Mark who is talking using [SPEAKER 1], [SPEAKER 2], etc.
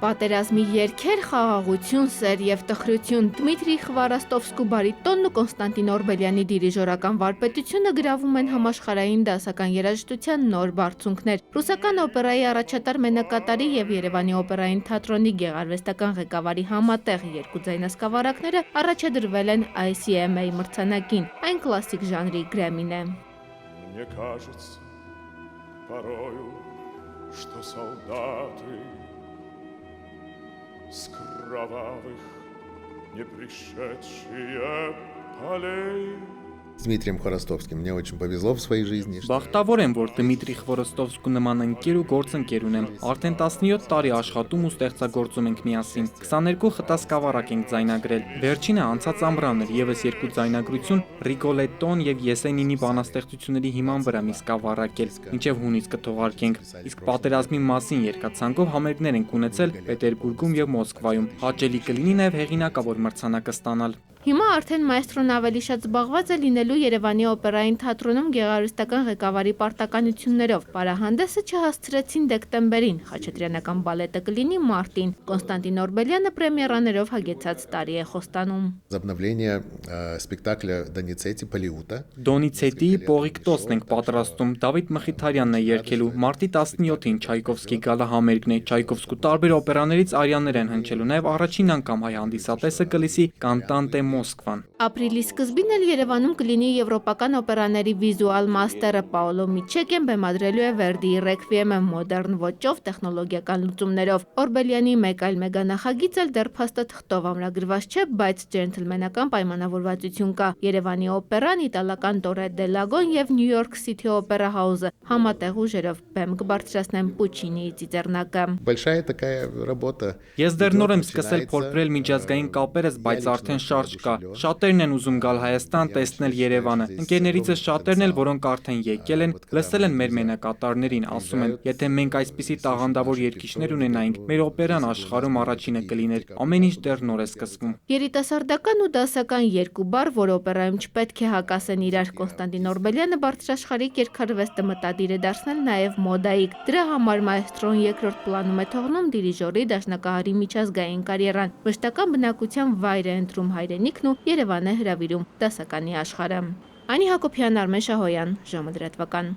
[SPEAKER 1] Պատերազմի երգեր, խաղաղություն, սեր և տխրություն, Դմիտրի Խվարաստովսկու բարիտոնն ու Կոնստանտին Օրբելյանի դիրիժորական վարպետությունը գրավում են համաշխարհային դասական երաժշտության նոր բարձունքներ։ Ռուսական օպերայի առաջատար մենակատարի և Երևանի օպերային թատրոնի գեղարվեստական ղեկավարի համատեղ երկու ձայնասկավառակները առաջադրվել են ICMA մրցանակին, այն կլասիկ ժանրի Գրեմին է։
[SPEAKER 2] Мне кажется, порою, что солдаты с кровавых не пришедшие полей.
[SPEAKER 3] С Дмитрием Хворостовским мне очень повезло в своей жизни.
[SPEAKER 4] Բախտավոր եմ, որ Դմիտրի Խվորոստովսկու նման ընկեր ու գործընկեր ունեմ։ Արդեն 17 տարի աշխատում ու ստեղծագործում ենք միասին։ 22 խտասկավառակ ենք ձայնագրել։ Վերջինը անցած ամռան էր, եւս երկու ձայնագրություն Ռիգոլետոն եւ Եսենինի բանաստեղծությունների հիման վրա մի սկավառակել, ինչեւ հունից կթողարկենք։ Իսկ պատերազմի մասին երկացանկով համերգներ ենք ունեցել Պետերբուրգում եւ Մոսկվայում։ Հաճելի կլինի նաեւ հեղինակավոր մրցանակը ստանալ։
[SPEAKER 1] Հիմա արդեն մայստրոն ավելի շատ զբաղված է լինելու Երևանի օպերային թատրոնում գեղարվեստական ղեկավարի պարտականություններով։ Պարահանդեսը չհասցրեցին դեկտեմբերին, Խաչատրյանական բալետը կլինի մարտին։ Կոնստանտին Օրբելյանը պրեմիերաներով հագեցած տարի է խոստանում։
[SPEAKER 3] Возобновление спектакля Դոնիցետի Պոլիուտա։
[SPEAKER 4] Դոնիցետիի Պողիկտոսն ենք պատրաստում։ Դավիթ Մխիթարյանն է երգելու։ Մարտի 17-ին Չայկովսկի գալա համերգն է։ Չայկովսկու տարբեր օպերաներից արյաներ են հնչելու։ Նաև առաջին անգամ հայ հանդիսատեսը կլսի Կանտանտե Մոսկվան։
[SPEAKER 1] Ապրիլի սկզբին էլ Երևանում կլինի եվրոպական օպերաների վիզուալ մաստերը Պաոլո Միչեկեն բեմադրելու է Վերդիի Ռեքվիեմը մոդեռն ոճով տեխնոլոգիական լուծումներով։ Օրբելյանի մեկ այլ մեգանախագիծ էլ դեռ փաստը թղթով ամրագրված չէ, բայց ջենթլմենական պայմանավորվածություն կա։ Երևանի օպերան, իտալական Տորե դե Լագոն եւ Նյու Յորք Սիթի օպերա հաուսը համատեղ ուժերով բեմ կբարձրացնեն Պուչինիի ծիծեռնակը։
[SPEAKER 3] Большая такая работа.
[SPEAKER 4] Ես դեռ նոր եմ սկսել փորփրել միջազգային կապերս, բայց արդեն շարժ կա։ Շատերն են ուզում գալ Հայաստան, տեսնել Երևանը։ Ընկերներիցս շատերն էլ, որոնք արդեն եկել են, լսել են մեր մենակատարներին, ասում են, եթե մենք այսպիսի տաղանդավոր երգիչներ ունենայինք, մեր օպերան աշխարհում առաջինը կլիներ։ Ամեն ինչ դեռ նոր է սկսվում։
[SPEAKER 1] Երիտասարդական ու դասական երկու բառ, որ օպերայում չպետք է հակասեն իրար, Կոնստանտին Օրբելյանը բարձրաշխարհիկ երգարվեստը մտադիր է դարձնել նաև մոդայիկ։ Դրա համար մայստրոն երկրորդ պլանում է թողնում դիրիժորի դաշնակահարի միջազգային կարիերան։ Վշտական բնակության վայր է ընտրում հայրենիքն ու Երևան է հրավիրում դասականի աշխարհը։ Անի Հակոբյան, Արմեն Շահոյան, ժամը լրատվական։